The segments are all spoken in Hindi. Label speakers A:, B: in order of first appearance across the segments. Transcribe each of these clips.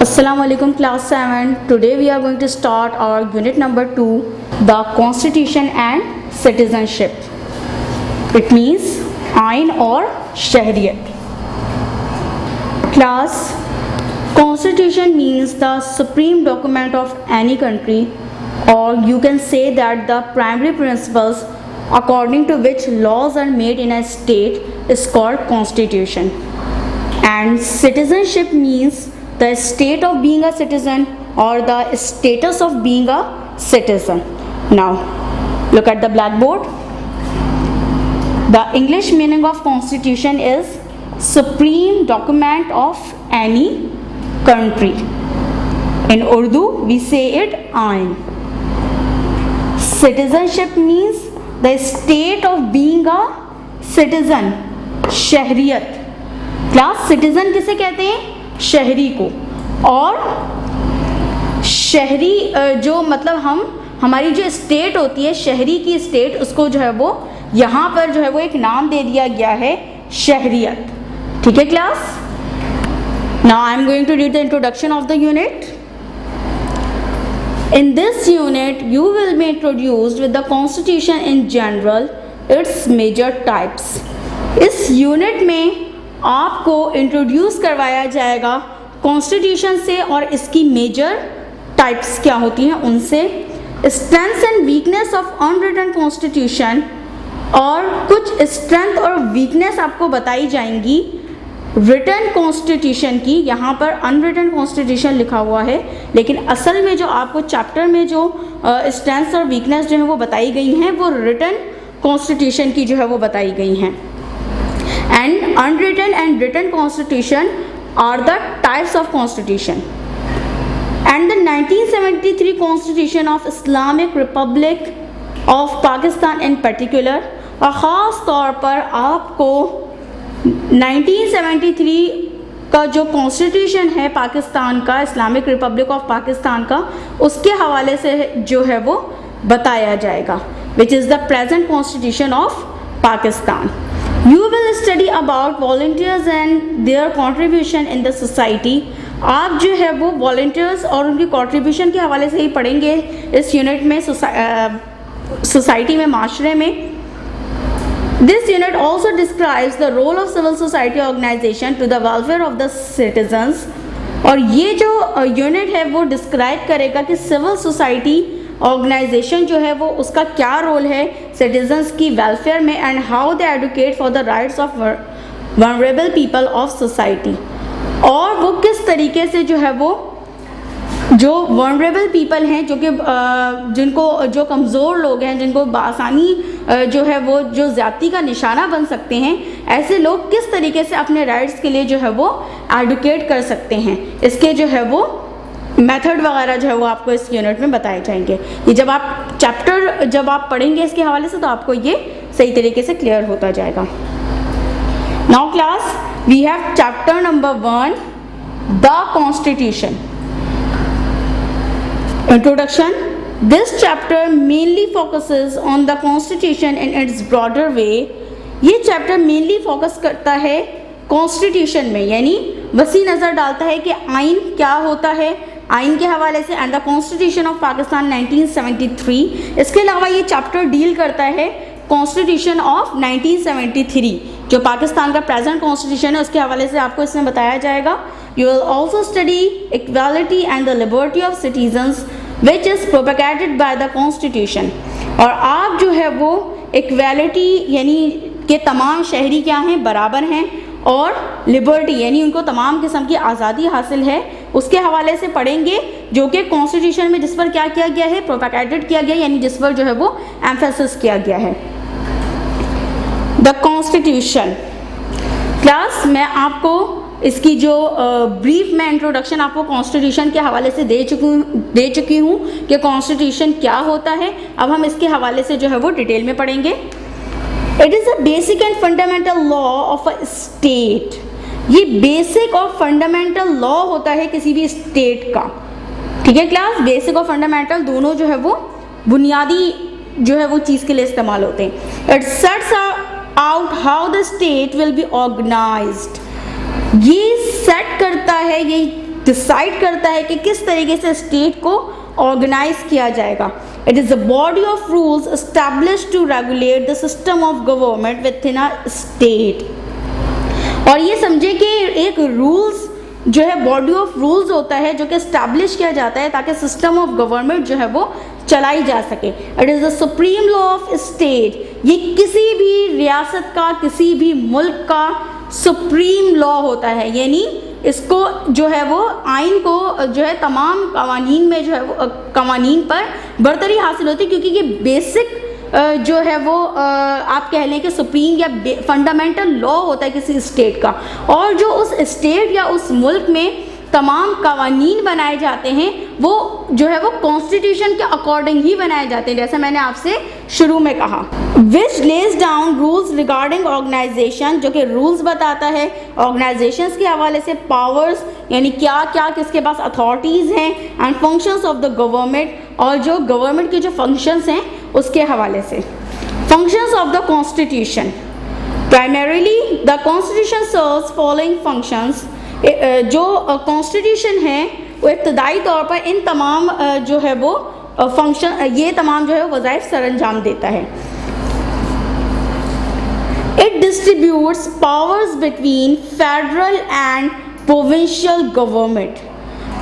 A: Assalamualaikum class 7. Today we are going to start our unit number 2, the constitution and citizenship. It means आइन और शहरियत. Class, constitution means the supreme document of any country, or you can say that the primary principles according to which laws are made in a state is called constitution. And citizenship means the state of being a citizen or the status of being a citizen. Now look at the blackboard. The English meaning of constitution is supreme document of any country. In Urdu we say it ain. Citizenship means the state of being a citizen, शहरियत. क्लास सिटीजन किसे कहते हैं? शहरी को. और शहरी जो मतलब हमारी जो स्टेट होती है, शहरी की स्टेट, उसको जो है वो यहाँ पर जो है वो एक नाम दे दिया गया है, शहरियत. ठीक है class. Now I am going to read the introduction of the unit. In this unit, you will be introduced with the constitution in general, its major types. इस यूनिट में आपको इंट्रोड्यूस करवाया जाएगा कॉन्स्टिट्यूशन से और इसकी मेजर टाइप्स क्या होती हैं उनसे. Strengths and weakness of unwritten constitution, और कुछ स्ट्रेंथ और वीकनेस आपको बताई जाएंगी रिटन कॉन्स्टिट्यूशन की. यहाँ पर अनरिटन कॉन्स्टिट्यूशन लिखा हुआ है, लेकिन असल में जो आपको चैप्टर में जो स्ट्रेंथ्स और वीकनेस जो है वो बताई गई हैं वो रिटन कॉन्स्टिट्यूशन की जो है वो बताई गई हैं. And unwritten and written constitution are the types of constitution. And the 1973 constitution of Islamic republic of Pakistan in particular, और ख़ास तौर पर आपको 1973 का जो कॉन्स्टिट्यूशन है पाकिस्तान का, इस्लामिक रिपब्लिक ऑफ पाकिस्तान का, उसके हवाले से जो है वो बताया जाएगा, which is the present constitution of Pakistan. You will study about volunteers and their contribution in the society. आप जो है वो वॉलंटियर्स और उनकी कॉन्ट्रीब्यूशन के हवाले से ही पढ़ेंगे इस यूनिट में, सोसाइटी में, माशरे में. This unit also describes the role of civil society organization to the welfare of the citizens. और ये जो यूनिट है वो डिस्क्राइब करेगा कि सिविल सोसाइटी ऑर्गेनाइजेशन जो है वो उसका क्या रोल है सिटीजन्स की वेलफेयर में, and how they advocate for the rights of vulnerable people of society. और वो किस तरीके से जो है वो जो वनरेबल पीपल हैं, जो कि जिनको जो कमज़ोर लोग हैं, जिनको बआसानी जो है वो जो ज़्यादती का निशाना बन सकते हैं, ऐसे लोग किस तरीके से अपने राइट्स के लिए जो है वो एडवोकेट कर सकते हैं, इसके जो है वो मेथड वगैरह जो है वो आपको इस यूनिट में बताए जाएंगे. ये जब आप चैप्टर जब आप पढ़ेंगे इसके हवाले से तो आपको ये सही तरीके से क्लियर होता जाएगा. Now class, we have chapter number 1, the constitution. Introduction. This chapter mainly focuses on the constitution in its broader way. ये चैप्टर मेनली फोकस करता है कॉन्स्टिट्यूशन में, यानी वसी नज़र डालता है कि आइन क्या होता है, आइन के हवाले से, and the constitution of Pakistan 1973. इसके अलावा ये चैप्टर डील करता है कॉन्स्टिट्यूशन ऑफ 1973, जो पाकिस्तान का प्रेजेंट कॉन्स्टिट्यूशन है, उसके हवाले से आपको इसमें बताया जाएगा. You will also study equality and the liberty of citizens, which is propagated by the constitution. और आप जो है वो इक्वालिटी यानी कि तमाम शहरी क्या हैं, बराबर हैं, और लिबर्टी यानी उनको तमाम किस्म की आज़ादी हासिल है, उसके हवाले से पढ़ेंगे, जो कि कॉन्स्टिट्यूशन में जिस पर क्या किया गया है, प्रोपेगेटेड किया गया, यानी जिस पर जो है वो एम्फेसिस किया गया है. The constitution. क्लास, मैं आपको इसकी जो ब्रीफ में इंट्रोडक्शन आपको कॉन्स्टिट्यूशन के हवाले से दे चुकी हूँ कि कॉन्स्टिट्यूशन क्या होता है. अब हम इसके हवाले से जो है वो डिटेल में पढ़ेंगे. It is a basic and fundamental law of a state. ये बेसिक और फंडामेंटल लॉ होता है किसी भी स्टेट का. ठीक है क्लास, बेसिक और फंडामेंटल दोनों जो है वो बुनियादी जो है वो चीज़ के लिए इस्तेमाल होते हैं. It sets out how the state will be organised. ये सेट करता है, ये डिसाइड करता है कि किस तरीके से स्टेट को ऑर्गेनाइज किया जाएगा। It is a body of rules establish to regulate the system of government within a state. और ये समझे कि एक रूल्स जो है बॉडी ऑफ रूल्स होता है जो कि एस्टैब्लिश किया जाता है ताकि सिस्टम ऑफ गवर्नमेंट जो है वो चलाई जा सके। It is the supreme law of state. ये किसी भी रियासत का, किसी भी मुल्क का सुप्रीम लॉ होता है, यानी इसको जो है वो आइन को जो है तमाम कवानीन में जो है वो कवानीन पर बरतरी हासिल होती है, क्योंकि ये बेसिक जो है वो आप कह लें कि सुप्रीम या फंडामेंटल लॉ होता है किसी स्टेट का। और जो उस स्टेट या उस मुल्क में तमाम कवानीन बनाए जाते हैं वो जो है वो कॉन्स्टिट्यूशन के अकॉर्डिंग ही बनाए जाते हैं, जैसे मैंने आपसे शुरू में कहा। Which lays down rules regarding organization, जो कि रूल्स बताता है ऑर्गेनाइजेशंस के हवाले से, पावर्स यानी क्या क्या किसके पास अथॉरिटीज़ हैं, and functions of the government, और जो गवर्नमेंट के जो फंक्शंस हैं उसके हवाले से। Functions of the constitution, primarily the constitution serves following functions. जो कॉन्स्टिट्यूशन है वो इब्तदाई तौर पर इन तमाम जो है वो फंक्शन, ये तमाम जो है वज़ाइफ सर अंजाम देता है। It distributes powers between federal and provincial government.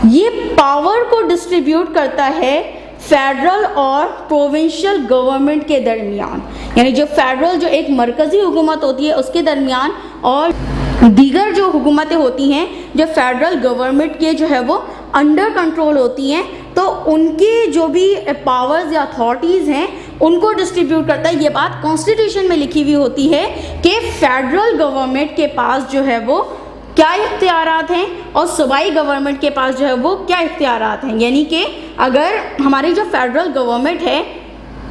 A: ये पावर को डिस्ट्रीब्यूट करता है फेडरल और प्रोविंशियल गवर्नमेंट के दरमियान, यानी जो फेडरल जो एक मरकज़ी हुकूमत होती है उसके दरमियान, और दीगर जो हुकूमतें होती हैं जो फेडरल गवर्नमेंट के जो है वो अंडर कंट्रोल होती हैं, तो उनकी जो भी पावर्स या अथॉरिटीज़ हैं उनको डिस्ट्रीब्यूट करता है। ये बात कॉन्स्टिट्यूशन में लिखी हुई होती है कि फेडरल गवर्नमेंट के पास जो है वो क्या इख्तियारात हैं और सूबाई गवर्नमेंट के पास जो है वो क्या इख्तियारात हैं। यानी कि अगर हमारी जो फेडरल गवर्नमेंट है,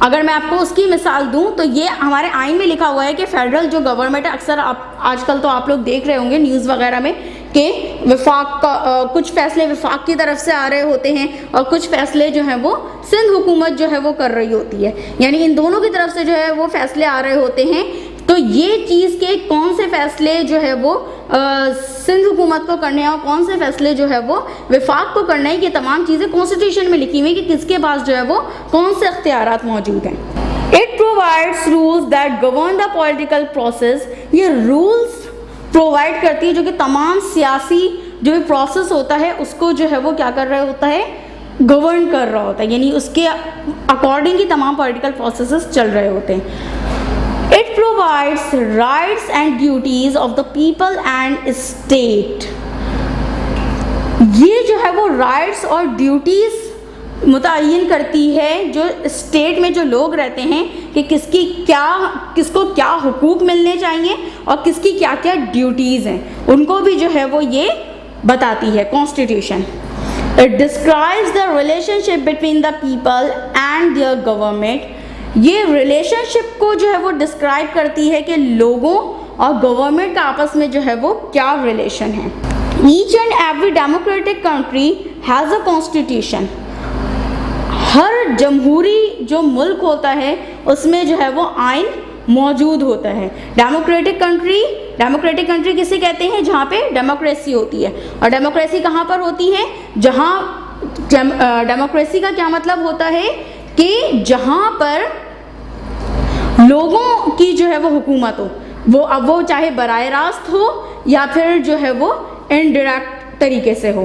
A: अगर मैं आपको उसकी मिसाल दूं तो ये हमारे आइन में लिखा हुआ है कि फेडरल जो गवर्नमेंट है, अक्सर आजकल तो आप लोग देख रहे होंगे न्यूज़ वगैरह में कि वफाक का कुछ फ़ैसले वफाक की तरफ से आ रहे होते हैं और कुछ फ़ैसले जो हैं वो सिंध हुकूमत जो है वो कर रही होती है, यानी इन दोनों की तरफ से जो है वो फ़ैसले आ रहे होते हैं। तो ये चीज़ के कौन से फ़ैसले जो है वो सिंध हुकूमत को करने हैं और कौन से फ़ैसले जो है वो वफाक को करना है, ये तमाम चीज़ें कॉन्स्टिट्यूशन में लिखी हुई है कि किसके पास जो है वो कौन से इख्तियारात मौजूद हैं। It provides rules that govern the political process. ये रूल्स प्रोवाइड करती है जो कि तमाम सियासी जो भी प्रोसेस होता है उसको जो है वो क्या कर रहा होता है, गवर्न कर रहा होता है, यानी उसके अकॉर्डिंग ही तमाम पॉलिटिकल प्रोसेसेस चल रहे होते हैं। It provides rights and duties of the people and state. ये जो है वो राइट्स और ड्यूटीज़ मुतय्यन करती है जो स्टेट में जो लोग रहते हैं कि किसको क्या हुकूक मिलने चाहिए और किसकी क्या क्या ड्यूटीज़ हैं, उनको भी जो है वो ये बताती है constitution. It describes the relationship between the people and their government. ये रिलेशनशिप को जो है वो डिस्क्राइब करती है कि लोगों और गवर्नमेंट का आपस में जो है वो क्या रिलेशन है। Each and every democratic country has a constitution. हर जमहूरी जो मुल्क होता है उसमें जो है वो आइन मौजूद होता है। डेमोक्रेटिक कंट्री किसे कहते हैं, जहाँ पे डेमोक्रेसी होती है। और डेमोक्रेसी कहाँ पर होती है, जहाँ डेमोक्रेसी का क्या मतलब होता है कि जहाँ पर लोगों की जो है वो हुकूमत हो, वो अब वो चाहे बराह रास्त हो या फिर जो है वो इनडायरेक्ट तरीके से हो।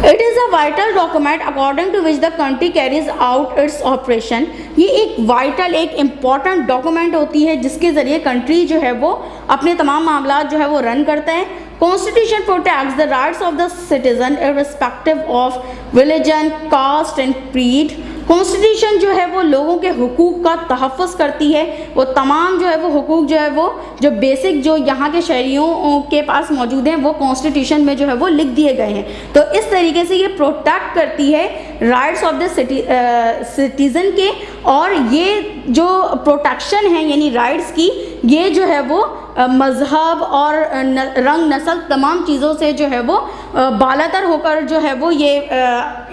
A: It is a vital document according to which the country carries out its operation. ये एक वाइटल, एक इम्पॉर्टेंट डॉक्यूमेंट होती है जिसके ज़रिए कंट्री जो है वो अपने तमाम मामला जो है वो रन करता है। Constitution protects the rights of the citizen irrespective of religion, caste and creed. Constitution जो है वो लोगों के हुकूक का तहफ़्फ़ुज़ करती है। वो तमाम जो है वो हुकूक जो है वो जो बेसिक जो यहाँ के शहरियों के पास मौजूद हैं वो कॉन्स्टिट्यूशन में जो है वो लिख दिए गए हैं। तो इस तरीके से ये प्रोटेक्ट करती है राइट्स ऑफ द सिटीज़न के, और ये जो प्रोटेक्शन है यानी राइट्स की, ये जो है वो मज़हब और रंग नस्ल तमाम चीज़ों से जो है वो बालातर होकर जो है वो ये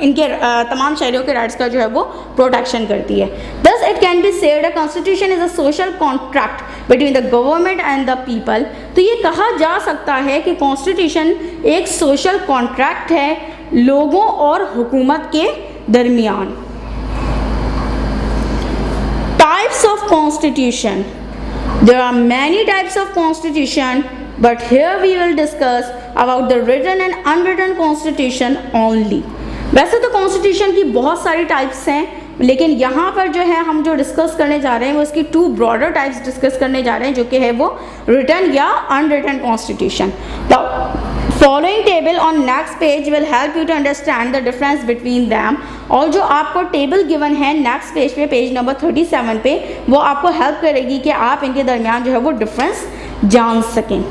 A: इनके तमाम शहरियों के राइट्स का जो है वो प्रोटेक्शन करती है। दस it can be said a constitution is a social contract between the government and the people. तो ये कहा जा सकता है कि कॉन्स्टिट्यूशन एक सोशल कॉन्ट्रैक्ट है लोगों और हुकूमत के दरमियान. Types of constitution. There are many types of constitution, but here we will discuss about the written and unwritten constitution only. वैसे तो कॉन्स्टिट्यूशन की बहुत सारी टाइप्स हैं, लेकिन यहाँ पर जो है हम जो डिस्कस करने जा रहे हैं वो इसकी 2 ब्रॉडर टाइप्स डिस्कस करने जा रहे हैं, जो कि है वो रिटन या unwritten constitution. The following table on next page will help you to understand the difference between them. और जो आपको टेबल गिवन है नेक्स्ट पेज पे, पेज नंबर 37 पे, वो आपको हेल्प करेगी कि आप इनके दरमियान जो है वो डिफरेंस जान सकें.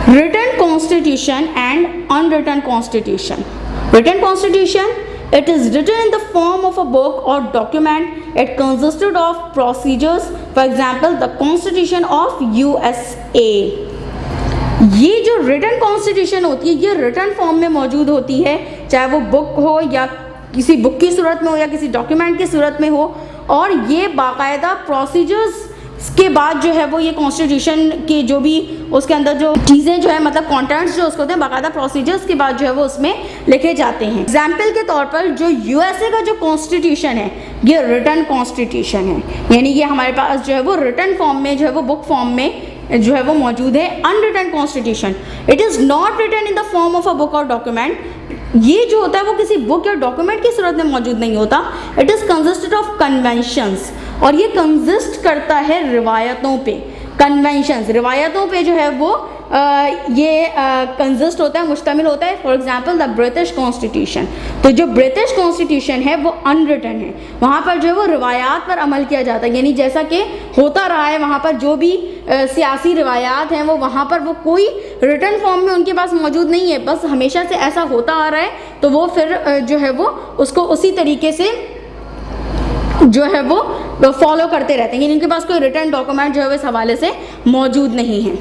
A: Written constitution and unwritten constitution. Written constitution, it is written in the form of a book or document. It consisted of procedures. For example, the Constitution of USA. ये जो written constitution होती है ये written form में मौजूद होती है, चाहे वो book हो या किसी book की सूरत में हो या किसी document की सूरत में हो, और ये बाकायदा procedures के बाद जो है वो ये कॉन्स्टिट्यूशन की जो भी उसके अंदर जो चीज़ें जो है मतलब कंटेंट्स जो उसको होते हैं बाकायदा प्रोसीजर्स के बाद जो है वो उसमें लिखे जाते हैं. एग्जाम्पल के तौर पर जो यूएसए का जो कॉन्स्टिट्यूशन है ये रिटन कॉन्स्टिट्यूशन है, यानी कि हमारे पास जो है वो रिटन फॉर्म में जो है वो बुक फॉर्म में जो है वो मौजूद है. Unwritten constitution, it is not written in the form of a book और डॉक्यूमेंट. ये जो होता है वो किसी बुक या डॉक्यूमेंट की सूरत में मौजूद नहीं होता. It is consisted of conventions, और ये कंसिस्ट करता है रिवायतों पे. कन्वेंशंस रिवायतों पे जो है वो ये कंसिस्ट होता है, मुश्तमिल होता है. For example the British constitution. तो जो ब्रिटिश कॉन्स्टिट्यूशन है वो अनरिटन है, वहाँ पर जो है वो रिवायात पर अमल किया जाता है, यानी जैसा कि होता रहा है वहाँ पर जो भी सियासी रिवायात हैं वो वहाँ पर वो कोई रिटन फॉर्म में उनके पास मौजूद नहीं है, बस हमेशा से ऐसा होता आ रहा है. तो वो फिर जो है वो उसको उसी तरीके से जो है वो फॉलो करते रहते हैं, यानी उनके पास कोई रिटर्न डॉक्यूमेंट जो है इस हवाले से मौजूद नहीं है.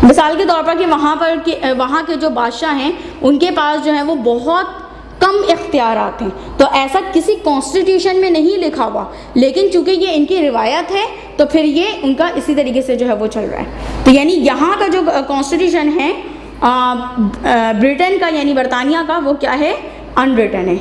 A: मिसाल के तौर पर कि वहाँ के जो बादशाह हैं उनके पास जो है वो बहुत कम इख्तियारात हैं, तो ऐसा किसी कॉन्स्टिट्यूशन में नहीं लिखा हुआ, लेकिन चूंकि ये इनकी रिवायत है तो फिर ये उनका इसी तरीके से जो है वो चल रहा है. तो यानी यहाँ का जो कॉन्स्टिट्यूशन है ब्रिटेन का यानी बरतानिया का, वो क्या है, अनरिटन है.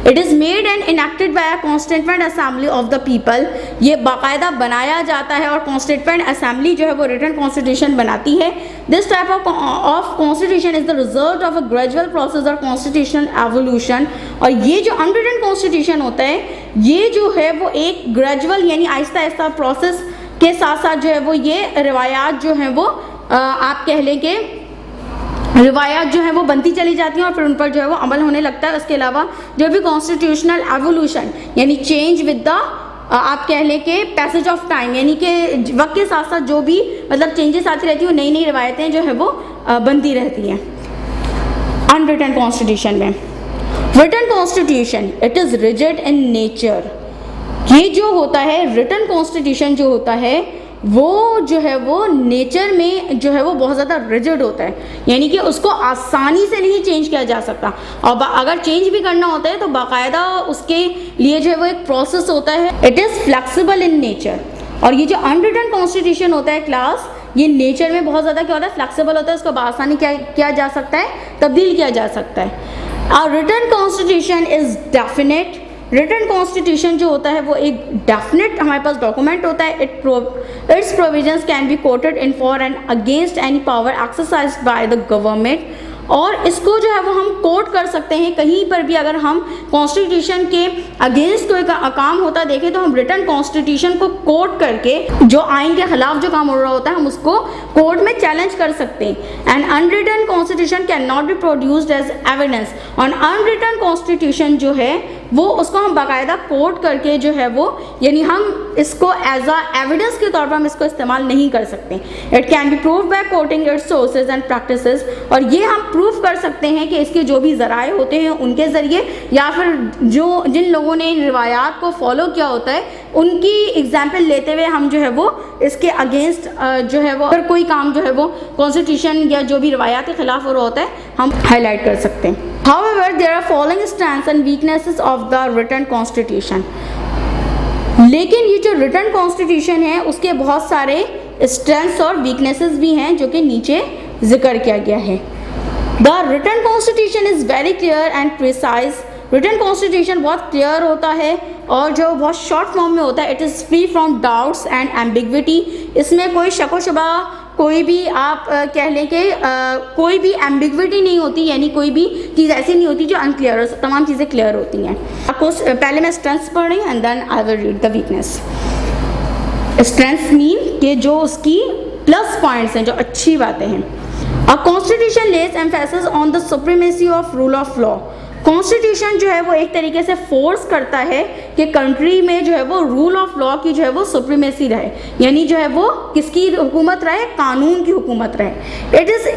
A: It is made and enacted by a constituent assembly of the people. ये बाकायदा बनाया जाता है और कॉन्स्टिट्यूएंट असेंबली जो है वो रिटन कॉन्स्टिट्यूशन बनाती है. This type of constitution is the result of a gradual process और कॉन्स्टिट्यूशनल एवोल्यूशन. और ये जो अनरिटन कॉन्स्टिट्यूशन होता है ये जो है वो एक ग्रेजुअल यानी आहिस्ता आहिस्ता प्रोसेस के साथ साथ जो है वो ये रिवायात जो हैं वो आप कह लें कि रिवायात जो है वो बनती चली जाती हैं और फिर उन पर जो है वो अमल होने लगता है. उसके अलावा जो भी कॉन्स्टिट्यूशनल एवोल्यूशन यानी चेंज विद द आप कह लें कि पैसेज ऑफ टाइम, यानी कि वक्त के साथ साथ जो भी मतलब चेंजेस आती रहती हैं, नई नई रिवायतें जो है वो बनती रहती हैं. अनरिटन कॉन्स्टिट्यूशन में written constitution it is rigid in nature. ये जो होता है रिटन कॉन्स्टिट्यूशन जो होता है वो जो है वो नेचर में जो है वो बहुत ज़्यादा रिजिड होता है, यानी कि उसको आसानी से नहीं चेंज किया जा सकता. और अगर चेंज भी करना होता है तो बाकायदा उसके लिए जो है वो एक प्रोसेस होता है. It is flexible in nature. और ये जो अनरिटन कॉन्स्टिट्यूशन होता है क्लास, ये नेचर में बहुत ज़्यादा क्या होता है, फ्लेक्सिबल होता है. उसको आसानी क्या किया जा सकता है, तब्दील किया जा सकता है. और written constitution is definite. Written constitution जो होता है वो एक डेफिनेट हमारे पास डॉक्यूमेंट होता है. It's provisions can be quoted in for and against any power exercised by the government. और इसको जो है वो हम कोट कर सकते हैं कहीं पर भी. अगर हम कॉन्स्टिट्यूशन के अगेंस्ट कोई काम होता देखें तो हम रिटन कॉन्स्टिट्यूशन को कोट करके जो आइन के खिलाफ जो काम हो रहा होता है हम उसको कोर्ट में चैलेंज कर सकते हैं. And unwritten constitution can not be produced as evidence. और अनरिटन कॉन्स्टिट्यूशन जो है वो उसको हम बाकायदा कोट करके जो है वो यानी हम इसको एज अ एविडेंस के तौर पर हम इसको इस्तेमाल नहीं कर सकते. It can be prove by coating it's sources and practices. और ये हम प्रूफ कर सकते हैं कि इसके जो भी ज़राए होते हैं उनके ज़रिए या फिर जिन लोगों ने इन रिवायात को फॉलो किया होता है उनकी एग्जाम्पल लेते हुए हम जो है वो इसके अगेंस्ट जो है वो अगर कोई काम जो है वो कॉन्स्टिट्यूशन या जो भी रिवायात के खिलाफ हो रहा होता है हम हाईलाइट कर सकते हैं. However, there are following strengths and weaknesses of the written constitution. लेकिन ये जो रिटन कॉन्स्टिट्यूशन है उसके बहुत सारे स्ट्रेंथ्स और वीकनेसेस भी हैं जो कि नीचे जिक्र किया गया है। The written constitution is very clear and precise. Written constitution बहुत क्लियर होता है और जो बहुत शॉर्ट फॉर्म में होता है। It is free from doubts and ambiguity. इसमें कोई शक व शुबा, कोई भी आप कह लें कि कोई भी एम्बिग्विटी नहीं होती, यानी कोई भी चीज़ ऐसी नहीं होती जो अनक्लियर हो, तमाम चीज़ें क्लियर होती हैं। आपको पहले मैं स्ट्रेंथ्स पढ़ रही हूँ and then I will read the weakness. Strengths mean कि जो उसकी प्लस पॉइंट्स हैं, जो अच्छी बातें हैं। A constitution less emphasis on the supremacy of rule of law. Constitution जो है वो एक तरीके से फोर्स करता है कि कंट्री में जो है वो रूल ऑफ लॉ की जो है वो सुप्रीमेसी रहे, यानी जो है वो किसकी हुकूमत रहे, कानून की हुकूमत रहे। It is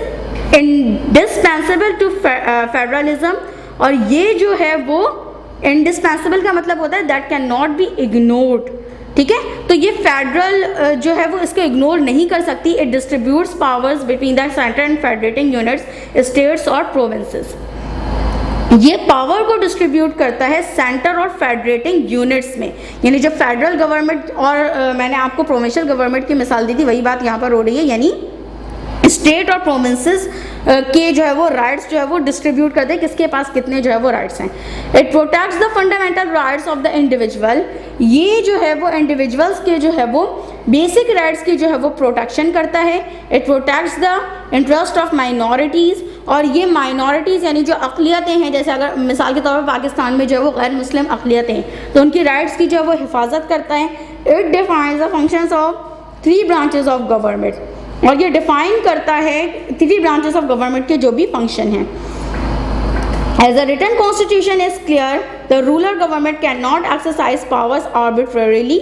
A: indispensable to federalism, और ये जो है वो इंडिस्पेंसेबल का मतलब होता है that can not be ignored. ठीक है, तो ये फेडरल जो है वो इसको इग्नोर नहीं कर सकती। It distributes powers between the centre and federating units, states और प्रोविंसेस। ये पावर को डिस्ट्रीब्यूट करता है सेंटर और फेडरेटिंग यूनिट्स में, यानी जो फेडरल गवर्नमेंट और मैंने आपको प्रोविंशियल गवर्नमेंट की मिसाल दी थी, वही बात यहाँ पर हो रही है, यानी स्टेट और प्रोविंसेस के जो है वो राइट्स जो है वो डिस्ट्रीब्यूट करते हैं, किसके पास कितने जो है वो राइट्स हैं। It protects the fundamental rights of the individual. ये जो है वो इंडिविजुअल्स के जो है वो बेसिक राइट्स की जो है वो प्रोटेक्शन करता है। It protects the interest of minorities, और ये माइनॉरिटीज़ यानी जो अक़लियतें हैं, जैसे अगर मिसाल के तौर पर पाकिस्तान में जो है वो गैर मुस्लिम अक़लियतें हैं, तो उनकी राइट्स की जो है वो हिफाजत करता है। It defines the functions of 3 branches of government, और ये डिफाइन करता है 3 ब्रांचेस ऑफ गवर्नमेंट के जो भी फंक्शन हैं। As a written constitution is clear, the ruler government can not exercise powers arbitrarily.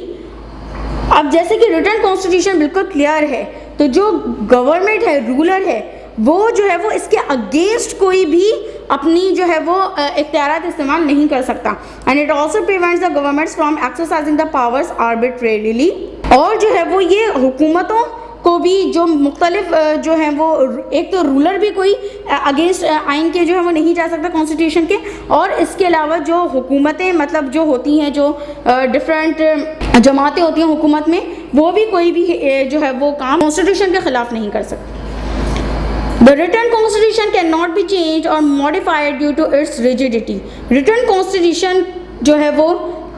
A: अब जैसे कि रिटन कॉन्स्टिट्यूशन बिल्कुल क्लियर है, तो जो गवर्नमेंट है, रूलर है, वो जो है वो इसके अगेंस्ट कोई भी अपनी जो है वो इख्तियारात इस्तेमाल नहीं कर सकता। And it also prevents the governments from exercising the powers arbitrarily. और जो है वो ये हुकूमतों को भी जो मुख्तलिफ जो है वो, एक तो रूलर भी कोई अगेंस्ट आइन के जो है वो नहीं जा सकता कॉन्स्टिट्यूशन के, और इसके अलावा जो हुकूमतें मतलब जो होती हैं, जो डिफरेंट जमातें होती हैं हुकूमत में, वो भी कोई भी जो है वो काम कॉन्स्टिट्यूशन के ख़िलाफ़ नहीं कर सकती। The written constitution cannot be changed or modified due to its rigidity. Written constitution जो है वो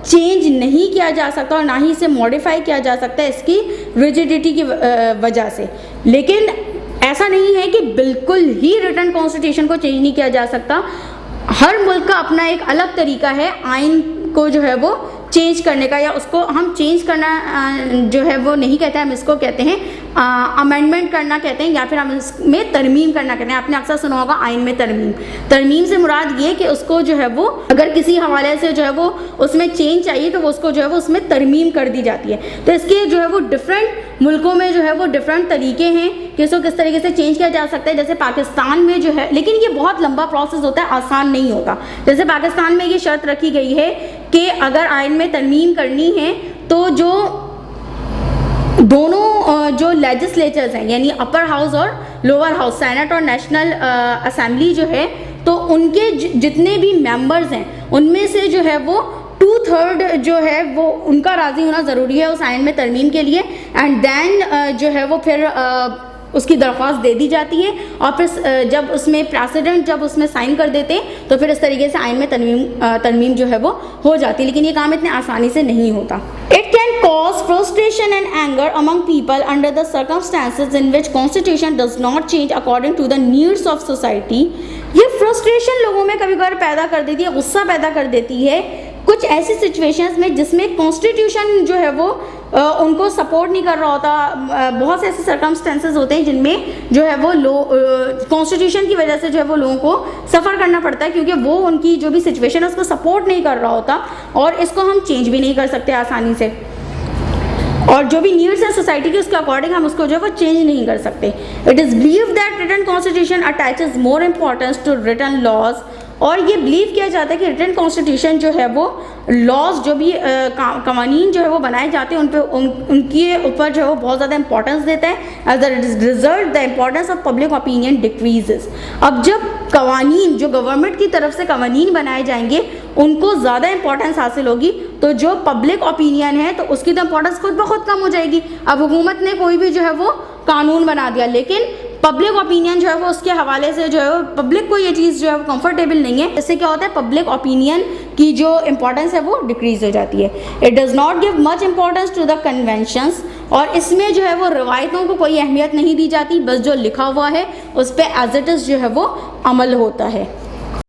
A: चेंज नहीं किया जा सकता और ना ही इसे मॉडिफाई किया जा सकता है इसकी रिजिडिटी की वजह से। लेकिन ऐसा नहीं है कि बिल्कुल ही रिटन कॉन्स्टिट्यूशन को चेंज नहीं किया जा सकता। हर मुल्क का अपना एक अलग तरीका है आइन को जो है वो चेंज करने का, या उसको हम चेंज करना जो है वो नहीं कहते हैं, हम इसको कहते हैं अमेंडमेंट करना कहते हैं, या फिर हम इसमें तरमीम करना कहते हैं। आपने अक्सर सुना होगा आइन में तरमीम। तरमीम से मुराद ये कि उसको जो है वो अगर किसी हवाले से जो है वो उसमें चेंज चाहिए तो वो उसको जो है वो उसमें तरमीम कर दी जाती है। तो इसके जो है वो डिफरेंट मुल्कों में जो है वो डिफरेंट तरीके हैं कि इसको किस तरीके से चेंज किया जा सकता है। जैसे पाकिस्तान में जो है, लेकिन ये बहुत लंबा प्रोसेस होता है, आसान नहीं होता। जैसे पाकिस्तान में ये शर्त रखी गई है कि अगर आइन में तरमीम करनी है तो जो दोनों जो लेजिस्लेचर्स हैं, यानी अपर हाउस और लोअर हाउस, सेनेट और नेशनल असेंबली जो है, तो उनके जितने भी मेंबर्स हैं उनमें से जो है वो 2/3 जो है वो उनका राज़ी होना ज़रूरी है उस आइन में तरमीम के लिए। एंड देन जो है वो फिर उसकी दरख्वास्त दे दी जाती है, और फिर जब उसमें प्रेसिडेंट जब उसमें साइन कर देते हैं तो फिर इस तरीके से आइन में तरमीम जो है वो हो जाती है। लेकिन ये काम इतने आसानी से नहीं होता। It can cause frustration and anger among people under the circumstances in which constitution does not change according to the needs of society. ये फ्रस्ट्रेशन लोगों में कभी कभार पैदा कर देती है, गुस्सा पैदा कर देती है कुछ ऐसी सिचुएशंस में जिसमें कॉन्स्टिट्यूशन जो है वो उनको सपोर्ट नहीं कर रहा होता। बहुत से ऐसे सर्कमस्टेंसेस होते हैं जिनमें जो है वो कॉन्स्टिट्यूशन की वजह से जो है वो लोगों को सफ़र करना पड़ता है, क्योंकि वो उनकी जो भी सिचुएशन है उसको सपोर्ट नहीं कर रहा होता, और इसको हम चेंज भी नहीं कर सकते आसानी से। और जो भी नीड्स है सोसाइटी की उसके अकॉर्डिंग हम उसको जो है वो चेंज नहीं कर सकते। It is believe that written constitution attaches more importance to written laws और ये बिलीव किया जाता है कि रिटन कॉन्स्टिट्यूशन जो है वो लॉज जो भी कवानीन जो है वो बनाए जाते हैं उन पे उनके ऊपर जो है वो बहुत ज़्यादा इंपॉर्टेंस देता है। As a result the importance of public opinion decreases. अब जब कवानीन जो गवर्नमेंट की तरफ से कवानीन बनाए जाएंगे उनको ज़्यादा इंपॉर्टेंस हासिल होगी, तो जो पब्लिक ओपिनियन है तो उसकी तो इंपॉर्टेंस खुद ब खुद कम हो जाएगी। अब हुकूमत ने कोई भी जो है वो कानून बना दिया, लेकिन पब्लिक ओपिनियन जो है वो उसके हवाले से जो है पब्लिक को ये चीज़ जो है वो कंफर्टेबल नहीं है। इससे क्या होता है, पब्लिक ओपिनियन की जो इंपॉर्टेंस है वो डिक्रीज हो जाती है। It does not give much importance to the conventions, और इसमें जो है वो रवायतों को कोई अहमियत नहीं दी जाती, बस जो लिखा हुआ है उस पर एज इट इज़ जो है वो अमल होता है।